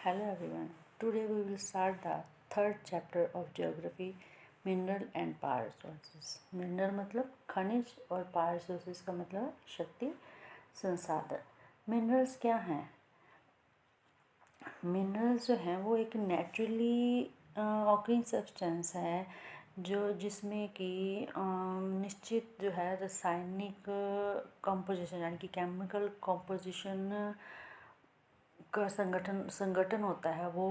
Hello everyone. Today we will start the third chapter of geography, mineral and power sources. Mineral मतलब खनिज और power sources का मतलब शक्ति संसाधन। मिनरल्स क्या हैं? मिनरल्स जो हैं वो एक नेचुरली ऑकरिंग सब्सटेंस है जिसमें कि निश्चित जो है रासायनिक कंपोजिशन यानी कि केमिकल कंपोजिशन का संगठन होता है। वो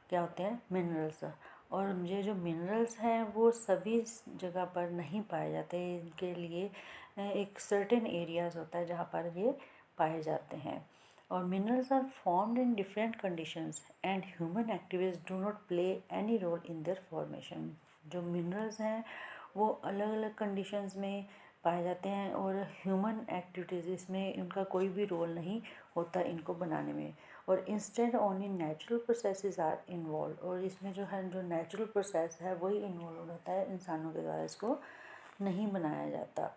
क्या होते हैं? मिनरल्स। और ये जो मिनरल्स हैं वो सभी जगह पर नहीं पाए जाते। इनके लिए एक सर्टेन एरियाज होता है जहाँ पर ये पाए जाते हैं। और minerals are formed in different conditions and human activities do not play any role in their formation. जो मिनरल्स हैं वो अलग अलग कंडीशंस में पाए जाते हैं और ह्यूमन एक्टिविटीज़ इसमें उनका कोई भी रोल नहीं होता इनको बनाने में। और instead only natural processes are involved. और इसमें जो है जो नेचुरल प्रोसेस है वही इन्वॉल्व होता है, इंसानों के द्वारा इसको नहीं बनाया जाता।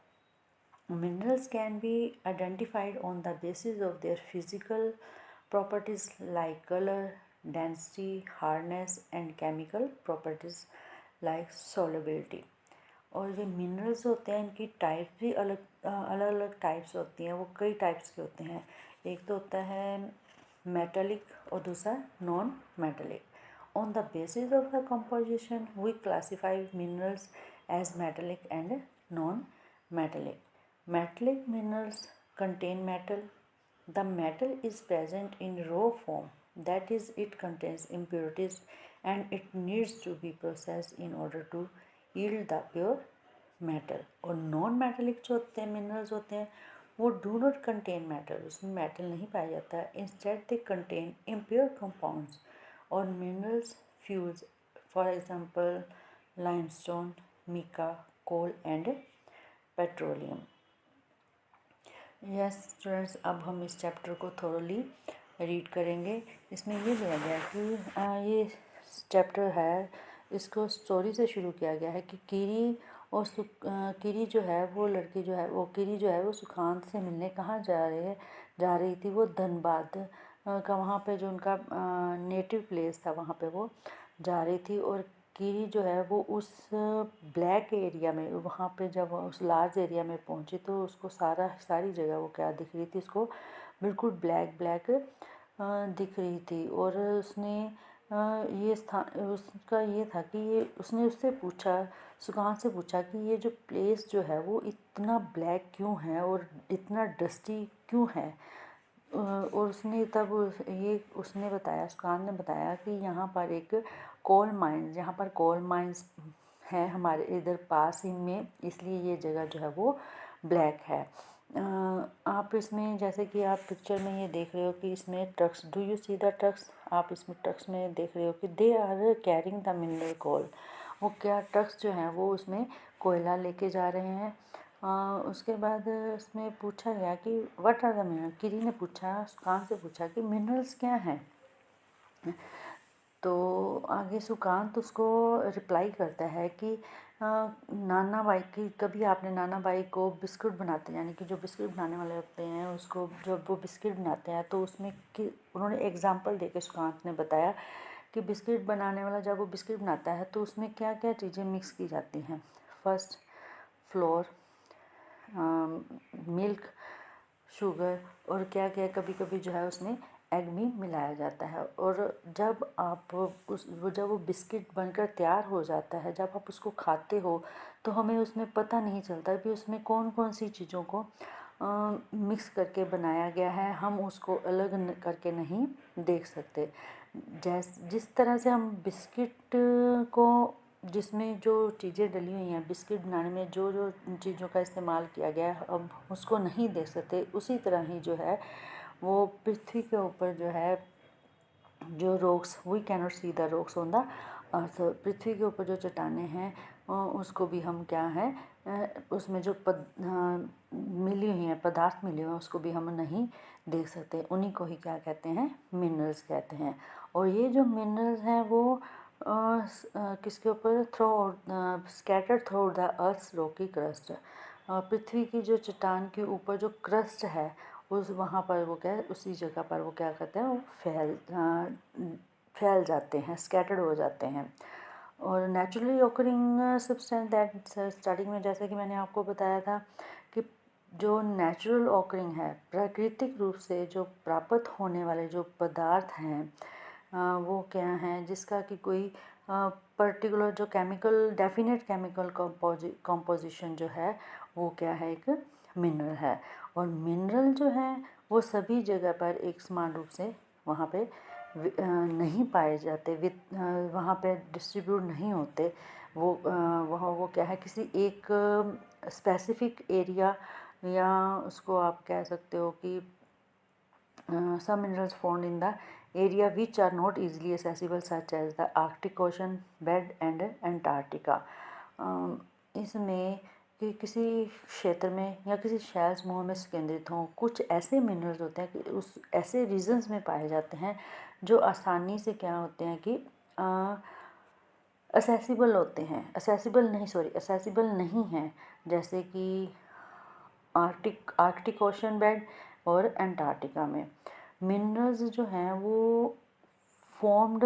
Minerals can be identified on the basis of their physical properties like color, density, hardness and chemical properties like solubility. और ये मिनरल्स होते हैं इनकी टाइप भी अलग टाइप्स होती हैं। वो कई टाइप्स के होते हैं। एक तो होता है मेटालिक और दूसरा non metallic. On the basis of the composition we classify minerals as metallic and non metallic. Metallic minerals contain metal. The metal is present in raw form, that is, it contains impurities and it needs to be processed in order to yield the pure metal. और non metallic जो होते हैं minerals होते हैं वो do not contain metal, उसमें metal नहीं पाया जाता है। Instead they contain impure compounds और minerals fuels, for example limestone, mica, coal and petroleum. Yes students, अब हम इस चैप्टर को थोरली रीड करेंगे। इसमें ये दिया गया है कि ये चैप्टर है, इसको स्टोरी से शुरू किया गया है कि किरी जो है वो लड़की जो है वो सुखांत से मिलने कहाँ जा रही थी। वो धनबाद का वहाँ पे जो उनका नेटिव प्लेस था वहाँ पे वो जा रही थी। और किरी जो है वो उस ब्लैक एरिया में, वहाँ पे जब उस लार्ज एरिया में पहुँची तो उसको सारी जगह वो क्या दिख रही थी, उसको बिल्कुल ब्लैक दिख रही थी। और उसने उसका ये था कि उसने उससे पूछा, सुकांत से पूछा कि ये जो प्लेस जो है वो इतना ब्लैक क्यों है और इतना डस्टी क्यों है। और उसने बताया, सुकांत ने बताया कि यहाँ पर कोल माइंस है हमारे इधर पास ही में, इसलिए ये जगह जो है वो ब्लैक है। आप इसमें जैसे कि आप पिक्चर में ये देख रहे हो कि इसमें trucks, do you see the trucks? आप इसमें ट्रक्स में देख रहे हो कि they are carrying the mineral coal. वो क्या ट्रक्स जो हैं वो उसमें कोयला लेके जा रहे हैं। उसके बाद उसमें पूछा गया कि व्हाट आर द मिनरल। किरी ने पूछा, सुकांत से पूछा कि मिनरल्स क्या हैं। तो आगे सुकांत उसको रिप्लाई करता है कि नाना बाई की, कभी आपने नाना बाई को बिस्कुट बनाते यानी कि जो बिस्कुट बनाने वाले होते हैं उसको जब वो बिस्किट बनाते हैं तो उसमें कि उन्होंने एग्जांपल देके सुकांत ने बताया कि बिस्किट बनाने वाला जब वो बिस्किट बनाता है तो उसमें क्या क्या चीज़ें मिक्स की जाती हैं। फर्स्ट फ्लोर, मिल्क, शुगर और क्या क्या कभी कभी जो है उसमें एग भी मिलाया जाता है। और जब वो बिस्किट बनकर तैयार हो जाता है, जब आप उसको खाते हो तो हमें उसमें पता नहीं चलता कि उसमें कौन कौन सी चीज़ों को मिक्स करके बनाया गया है। हम उसको अलग करके नहीं देख सकते। जिस तरह से हम बिस्किट को, जिसमें जो चीज़ें डली हुई हैं बिस्किट बनाने में, जो जो चीज़ों का इस्तेमाल किया गया है अब उसको नहीं देख सकते, उसी तरह ही जो है वो पृथ्वी के ऊपर जो है जो rocks, we cannot see the rocks on the earth. पृथ्वी के ऊपर जो चट्टानें हैं उसको भी हम क्या है, उसमें जो मिली हुई हैं, पदार्थ मिले हुए हैं, उसको भी हम नहीं देख सकते। उन्हीं को ही क्या कहते हैं? मिनरल्स कहते हैं। और ये जो मिनरल्स हैं वो किसके ऊपर, scattered through the earth's rocky crust. पृथ्वी की जो चट्टान के ऊपर जो क्रस्ट है उस वहाँ पर वो क्या है, उसी जगह पर वो क्या करते हैं, वो फैल जाते हैं, स्कैटर्ड हो जाते हैं। और naturally occurring substance that, starting में जैसे कि मैंने आपको बताया था कि जो नेचुरल ऑकरिंग है, प्राकृतिक रूप से जो प्राप्त होने वाले जो पदार्थ हैं वो क्या हैं, जिसका कि कोई पर्टिकुलर जो केमिकल, डेफिनेट केमिकल कंपोजिशन जो है वो क्या है, एक मिनरल है। और मिनरल जो है वो सभी जगह पर एक समान रूप से वहाँ पे नहीं पाए जाते, वहाँ पे डिस्ट्रीब्यूट नहीं होते। वहाँ वो क्या है, किसी एक स्पेसिफिक एरिया, या उसको आप कह सकते हो कि some minerals found in the area which are not easily accessible such as the Arctic Ocean bed and Antarctica। इसमें कि किसी क्षेत्र में या किसी शैल समूह में केंद्रित हों कुछ ऐसे मिनरल्स होते हैं कि उस ऐसे रीजन्स में पाए जाते हैं जो आसानी से क्या होते हैं कि असेसिबल होते हैं, असेसिबल नहीं हैं, जैसे कि आर्कटिक ओशन बेड और अंटार्कटिका में मिनरल्स जो हैं वो फॉर्म्ड,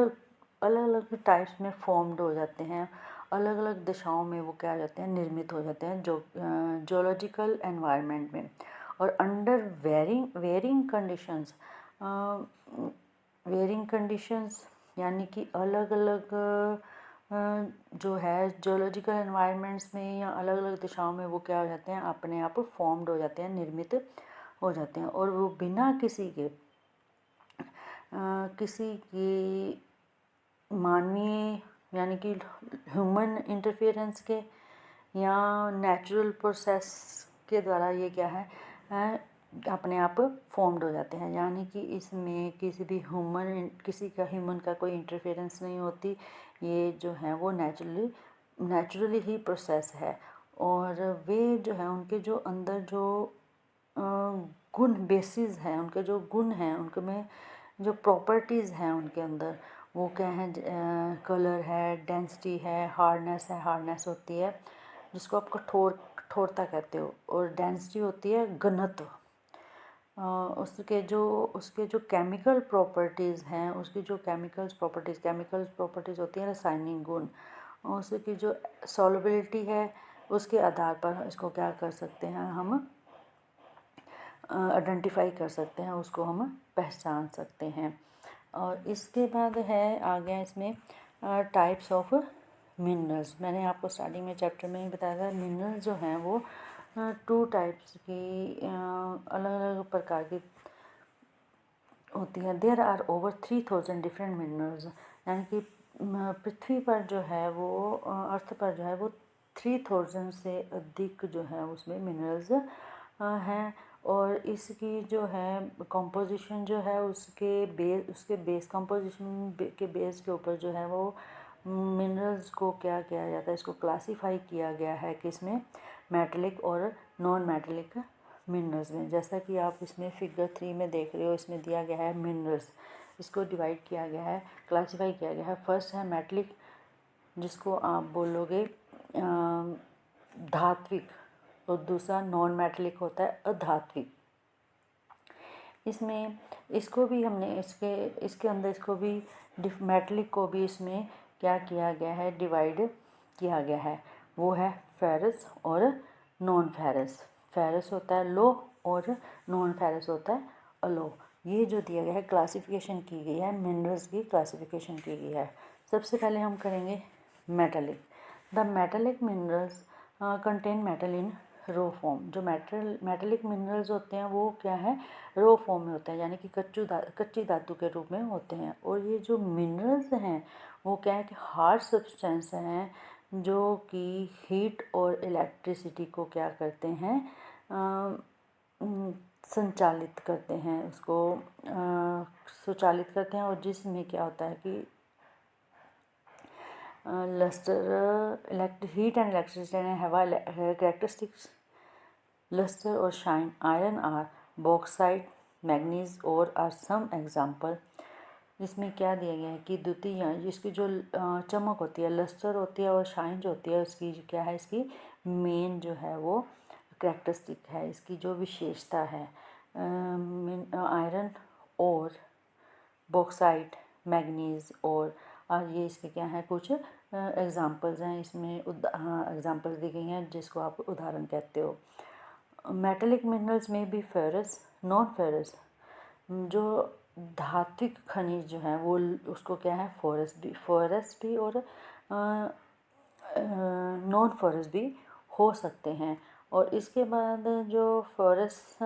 अलग अलग टाइप्स में फॉर्म्ड हो जाते हैं, अलग अलग दिशाओं में वो क्या हो जाते हैं, निर्मित हो जाते हैं जो जियोलॉजिकल एनवायरनमेंट में। और अंडर वेरिंग कंडीशंस यानी कि अलग अलग जो है जियोलॉजिकल एनवायरनमेंट्स में या अलग अलग दिशाओं में वो क्या हो जाते हैं, अपने आप फॉर्म्ड हो जाते हैं, निर्मित हो जाते हैं। और वो बिना किसी की मानवीय यानी कि ह्यूमन इंटरफेरेंस के या नेचुरल प्रोसेस के द्वारा ये क्या है, अपने आप फॉर्म्ड हो जाते हैं। यानी कि इसमें किसी का ह्यूमन का कोई इंटरफेरेंस नहीं होती, ये जो है वो नेचुरली ही प्रोसेस है। और वे जो है उनके जो अंदर जो गुण बेसिस हैं, उनके जो गुण हैं, उनके में जो प्रॉपर्टीज़ हैं उनके अंदर वो क्या है, कलर है, डेंसिटी है, हार्डनेस होती है जिसको आप कठोरता कहते हो, और डेंसिटी होती है घनत्व। उसके जो केमिकल प्रॉपर्टीज़ हैं, उसकी जो केमिकल प्रॉपर्टीज़ होती है रासायनिक गुण, उसकी जो सॉल्युबिलिटी है उसके आधार पर इसको क्या कर सकते हैं, हम आइडेंटिफाई कर सकते हैं, उसको हम पहचान सकते हैं। और इसके बाद है आ गया इसमें टाइप्स ऑफ मिनरल्स। मैंने आपको स्टार्टिंग में चैप्टर में ही बताया था, मिनरल्स जो हैं वो 2 टाइप्स की अलग अलग प्रकार की होती है। There are over 3000 different minerals, यानी कि पृथ्वी पर जो है वो अर्थ पर जो है वो 3000 से अधिक जो है उसमें मिनरल्स हैं। और इसकी जो है कंपोजिशन जो है उसके बेस कंपोजिशन के बेस के ऊपर जो है वो मिनरल्स को क्या किया जाता है, इसको क्लासीफाई किया गया है कि इसमें मेटलिक और नॉन मेटलिक मिनरल्स में। जैसा कि आप इसमें फिगर 3 में देख रहे हो, इसमें दिया गया है मिनरल्स, इसको डिवाइड किया गया है, क्लासीफाई किया गया है। फर्स्ट है मेटलिक, जिसको आप बोलोगे धात्विक, और दूसरा नॉन मेटलिक होता है अधात्विक। इसमें इसको भी हमने इसके अंदर इसको भी मेटलिक को भी इसमें क्या किया गया है, डिवाइड किया गया है। वो है फेरस और नॉन फेरस। फेरस होता है लो और नॉन फेरस होता है अलो। ये जो दिया गया है, क्लासिफिकेशन की गई है, मिनरल्स की क्लासिफिकेशन की गई है। सबसे पहले हम करेंगे metallic. The metallic minerals contain metal in raw form. जो मेटलिक मिनरल्स होते हैं वो क्या है, रो फॉर्म में होते हैं, यानी कि कच्ची धातु के रूप में होते हैं। और ये जो मिनरल्स हैं वो क्या है कि हार्ड सब्सटेंस हैं, जो कि हीट और इलेक्ट्रिसिटी को क्या करते हैं, संचालित करते हैं, उसको सुचालित करते हैं। और जिसमें क्या होता है कि heat and electricity have characteristics lustre और shine. Iron ore bauxite, manganese और आर सम एग्जाम्पल। इसमें क्या दिया गया है कि द्वितीय जिसकी जो चमक होती है, लस्टर होती है, और शाइन जो होती है उसकी क्या है, इसकी मेन जो है वो कैरेक्टरिस्टिक है, इसकी जो विशेषता है। आयरन और बॉक्साइट, मैग्नीज और ये इसके क्या हैं कुछ एग्जांपल्स हैं। इसमें एग्जांपल्स दी गई हैं जिसको आप उदाहरण कहते हो। मेटेलिक मिनरल्स में भी फेरस, नॉन फेरस जो धात्विक खनिज जो हैं वो उसको क्या है फोरस भी और नॉन फेरस भी हो सकते हैं। और इसके बाद जो फेरस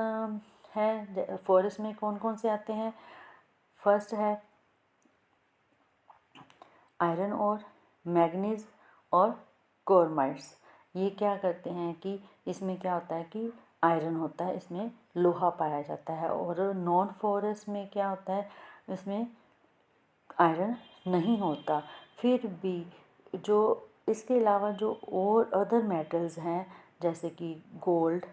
है, फेरस में कौन कौन से आते हैं? फर्स्ट है आयरन और मैग्नीज और क्रोमाइट्स। ये क्या करते हैं कि इसमें क्या होता है कि आयरन होता है, इसमें लोहा पाया जाता है। और नॉन फेरस में क्या होता है, इसमें आयरन नहीं होता। फिर भी जो इसके अलावा जो और अदर मेटल्स हैं जैसे कि गोल्ड,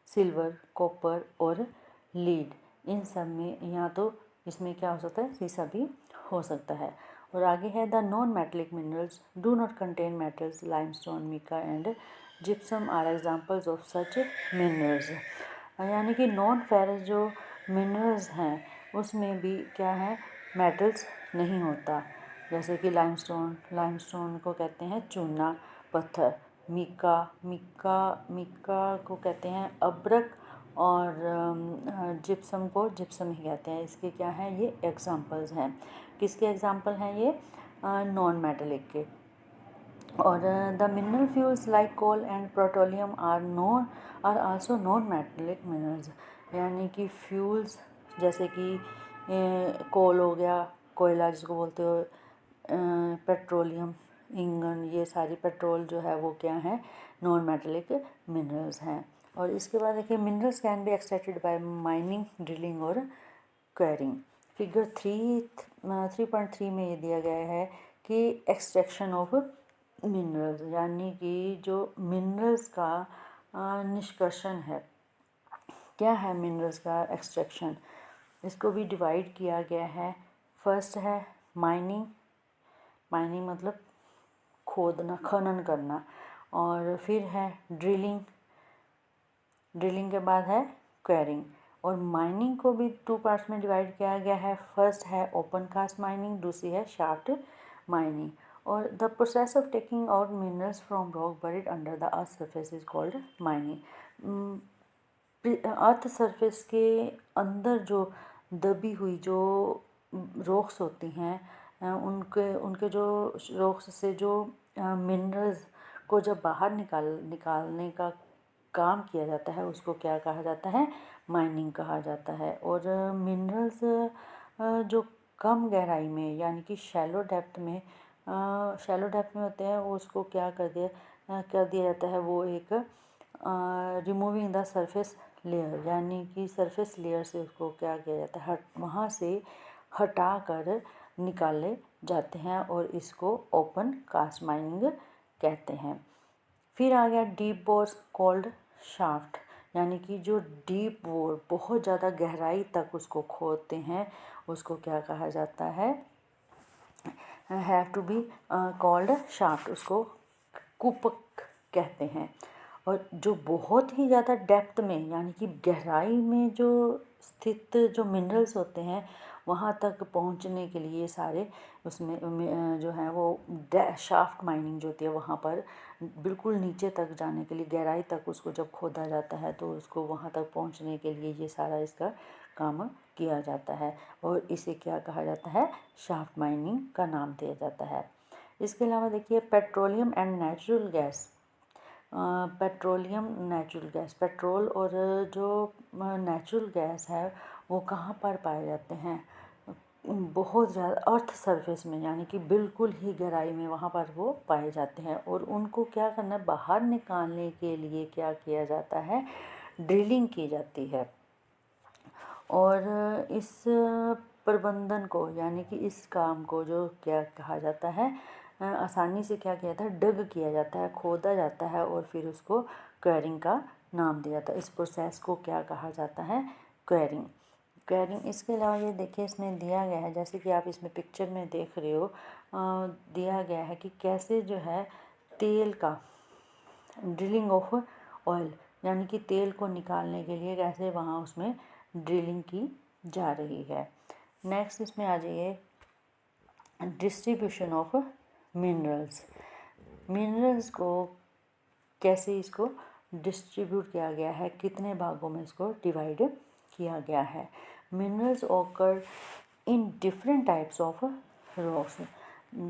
सिल्वर, कॉपर और लीड, इन सब में या तो इसमें क्या हो सकता है, सीसा भी हो सकता है। और आगे है the non metallic minerals do not contain metals, limestone, mica and gypsum are examples of such minerals. यानी कि नॉन फेरस जो मिनरल्स हैं उसमें भी क्या है, मेटल्स नहीं होता। जैसे कि लाइमस्टोन को कहते हैं चूना पत्थर, मिका को कहते हैं अब्रक, और जिप्सम को जिप्सम ही कहते हैं। इसके क्या हैं, ये एग्जांपल्स हैं। किसके एग्जांपल हैं ये? नॉन मेटेलिक के। और the mineral fuels like coal and petroleum are also non metallic minerals. यानी कि फ्यूल्स जैसे कि कोल हो गया, कोयला जिसको बोलते हो, पेट्रोलियम, ईंधन, ये सारी पेट्रोल जो है वो क्या है, नॉन मेटेलिक मिनरल्स हैं। और इसके बाद देखिए minerals can be extracted bye mining, drilling और क्वेरिंग। फिगर 3.3 में ये दिया गया है कि एक्सट्रैक्शन ऑफ मिनरल्स, यानी कि जो मिनरल्स का निष्कर्षण है, क्या है मिनरल्स का एक्सट्रैक्शन, इसको भी डिवाइड किया गया है। फर्स्ट है माइनिंग मतलब खोदना, खनन करना। और फिर है ड्रिलिंग के बाद है क्वेरिंग। और माइनिंग को भी 2 पार्ट्स में डिवाइड किया गया है। फर्स्ट है ओपन कास्ट माइनिंग, दूसरी है शाफ्ट माइनिंग। और the process of taking out minerals from rock buried under the earth surface is called mining. Earth surface के अंदर जो दबी हुई जो रॉक्स होती हैं, उनके जो रॉक्स से जो मिनरल्स को जब बाहर निकालने का काम किया जाता है उसको क्या कहा जाता है, माइनिंग कहा जाता है। और मिनरल्स जो कम गहराई में यानी कि शैलो डेप्थ में होते हैं, उसको क्या कर दिया जाता है, वो एक रिमूविंग द सरफेस लेयर, यानी कि सरफेस लेयर से उसको क्या किया जाता है, वहाँ से हटा कर निकाले जाते हैं और इसको ओपन कास्ट माइनिंग कहते हैं। फिर आ गया डीप बोर्स कॉल्ड शाफ्ट, यानी कि जो डीप बोर बहुत ज़्यादा गहराई तक उसको खोदते हैं उसको क्या कहा जाता है, have to be called shaft, उसको कूपक कहते हैं। और जो बहुत ही ज़्यादा डेप्थ में यानी कि गहराई में जो स्थित जो मिनरल्स होते हैं वहाँ तक पहुँचने के लिए सारे उसमें जो है वो शाफ्ट माइनिंग जो होती है वहाँ पर बिल्कुल नीचे तक जाने के लिए, गहराई तक उसको जब खोदा जाता है तो उसको वहाँ तक पहुँचने के लिए ये सारा इसका काम किया जाता है और इसे क्या कहा जाता है, शाफ्ट माइनिंग का नाम दिया जाता है। इसके अलावा देखिए petroleum and natural gas. Petrol और जो नेचुरल गैस है वो कहाँ पर पाए जाते हैं, बहुत ज़्यादा अर्थ सरफेस में, यानी कि बिल्कुल ही गहराई में वहाँ पर वो पाए जाते हैं। और उनको क्या करना है, बाहर निकालने के लिए क्या किया जाता है, ड्रिलिंग की जाती है। और इस प्रबंधन को यानी कि इस काम को जो क्या कहा जाता है, आसानी से क्या किया जाता है, डग किया जाता है, खोदा जाता है और फिर उसको क्वेरिंग का नाम दिया जाता है। इस प्रोसेस को क्या कहा जाता है, क्वेरिंग। इसके अलावा ये देखिए इसमें दिया गया है, जैसे कि आप इसमें पिक्चर में देख रहे हो, दिया गया है कि कैसे जो है तेल का ड्रिलिंग ऑफ ऑयल, यानी कि तेल को निकालने के लिए कैसे वहाँ उसमें ड्रिलिंग की जा रही है। नेक्स्ट इसमें आ जाइए डिस्ट्रीब्यूशन ऑफ मिनरल्स। मिनरल्स को कैसे इसको डिस्ट्रीब्यूट किया गया है, कितने भागों में इसको डिवाइड किया गया है। Minerals occur in different types of rocks,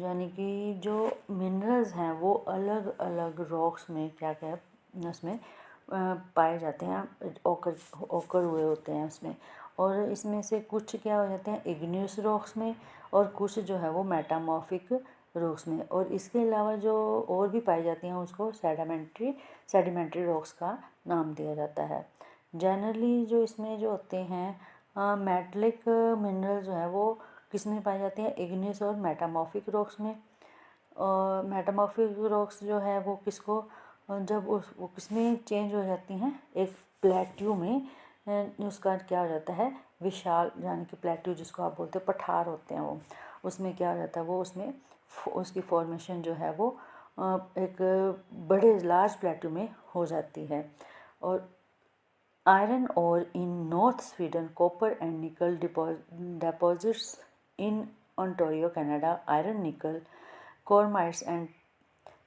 यानी कि जो मिनरल्स हैं वो अलग अलग रॉक्स में क्या क्या उसमें पाए जाते हैं, ओकर हुए होते हैं उसमें। और इसमें से कुछ क्या हो जाते हैं इग्नियस रॉक्स में, और कुछ जो है वो मेटामॉर्फिक रॉक्स में। और इसके अलावा जो और भी पाई जाती हैं उसको सेडिमेंट्री रॉक्स का नाम दिया जाता है। जनरली जो इसमें जो होते हैं मेटलिक मिनरल जो है वो किस में पाए जाते हैं, इग्नियस और मेटामॉर्फिक रॉक्स में। और मेटामॉर्फिक रॉक्स जो है वो किसको जब वो किस में चेंज हो जाती हैं, एक प्लेट्यू में उसका क्या हो जाता है विशाल, यानी कि प्लेट्यू जिसको आप बोलते हैं पठार होते हैं वो, उसमें क्या हो जाता है वो उसमें उसकी फॉर्मेशन जो है वो एक बड़े लार्ज प्लेट्यू में हो जाती है। और आयरन और in north Sweden, copper and nickel deposits in Ontario, Canada, iron, nickel, chromites and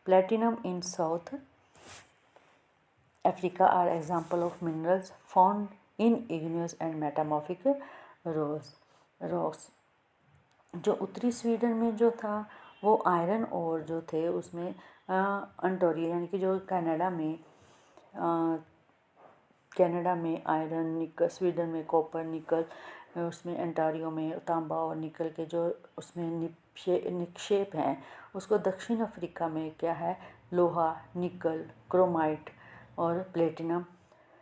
platinum in South Africa are example of minerals found in igneous and metamorphic rocks। जो उत्तरी Sweden में जो था वो आयरन और जो थे उसमें अंटोरियो यानी कि जो कनाडा में आयरन, निकल, स्वीडन में कॉपर, निकल, उसमें अंटारियो में तांबा और निकल के जो उसमें निक्षेप हैं, उसको दक्षिण अफ्रीका में क्या है लोहा, निकल, क्रोमाइट और प्लेटिनम।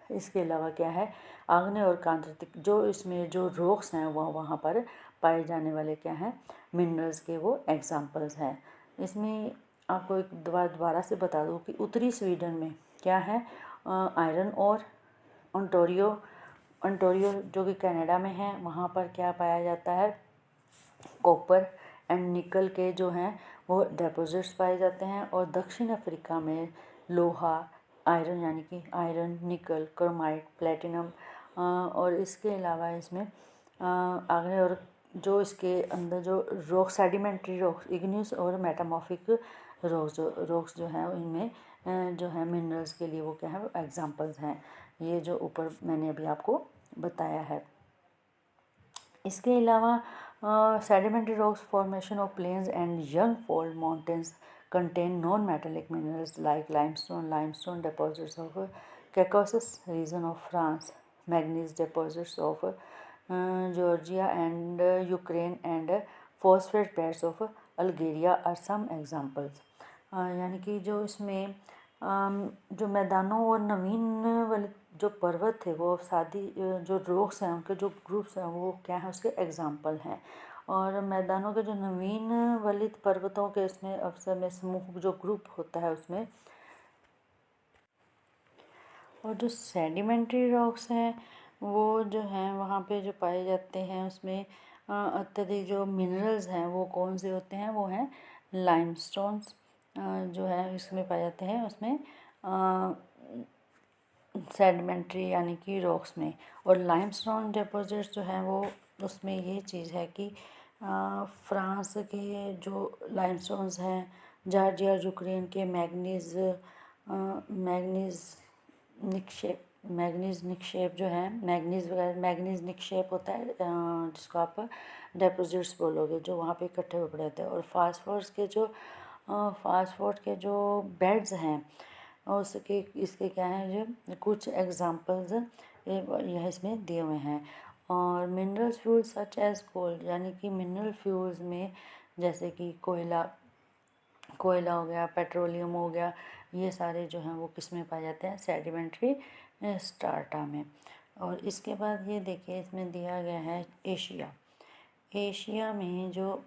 इसके अलावा क्या है आग्नेय और प्राकृतिक जो इसमें जो रॉक्स हैं वह वहाँ पर पाए जाने वाले क्या हैं मिनरल्स के वो एग्जांपल्स हैं। इसमें आपको एक दोबारा से बता दूँ कि उत्तरी स्वीडन में क्या है आयरन और ओंटारियो जो कि कनाडा में है वहाँ पर क्या पाया जाता है कॉपर एंड निकल के जो हैं वो डिपॉजिट्स पाए जाते हैं। और दक्षिण अफ्रीका में लोहा, आयरन यानी कि आयरन, निकल, क्रोमाइट, प्लेटिनम और इसके अलावा इसमें आगे और जो इसके अंदर जो रॉक सेडिमेंट्री रॉक्स इग्नियस और मेटामॉर्फिक रॉक्स जो हैं इनमें जो है मिनरल्स के लिए वो क्या है एग्जांपल्स हैं, ये जो ऊपर मैंने अभी आपको बताया है। इसके अलावा sedimentary rocks formation of plains and young fold mountains contain non-metallic minerals like limestone deposits of Caucasus region of France, manganese deposits of Georgia and Ukraine and phosphate beds of Algeria are some examples। यानी कि जो इसमें जो मैदानों और नवीन वाले जो पर्वत थे वो शादी जो रॉक्स हैं उनके जो ग्रुप्स हैं वो क्या है उसके एग्जाम्पल हैं। और मैदानों के जो नवीन वलित पर्वतों के इसमें अवसर में समूह जो ग्रुप होता है उसमें, और जो सेडिमेंट्री रॉक्स हैं वो जो हैं वहाँ पे जो पाए जाते हैं उसमें अत्यधिक जो मिनरल्स हैं वो कौन से होते हैं वो हैं लाइमस्टोन्स जो है इसमें पाए जाते हैं उसमें सेडिमेंट्री यानी कि रॉक्स में। और लाइमस्टोन डिपॉजिट्स जो हैं वो उसमें ये चीज़ है कि फ्रांस के जो लाइमस्टोन्स हैं, जॉर्जिया यूक्रेन के मैग्नीज निक्षेप जो है मैग्नीज निक्षेप होता है जिसको आप डिपॉजिट्स बोलोगे जो वहाँ पे इकट्ठे हुए पड़े होते हैं। और फास्फोर्स के जो बेड्स हैं और उसके इसके क्या हैं जो कुछ एग्जांपल्स यह इसमें दिए हुए हैं। और mineral fuel such as coal यानी कि मिनरल फ्यूल्स में जैसे कि कोयला हो गया, पेट्रोलियम हो गया, ये सारे जो हैं वो किस में पाए जाते हैं सेडिमेंट्री स्ट्राटा में। और इसके बाद ये देखिए इसमें दिया गया है एशिया में जो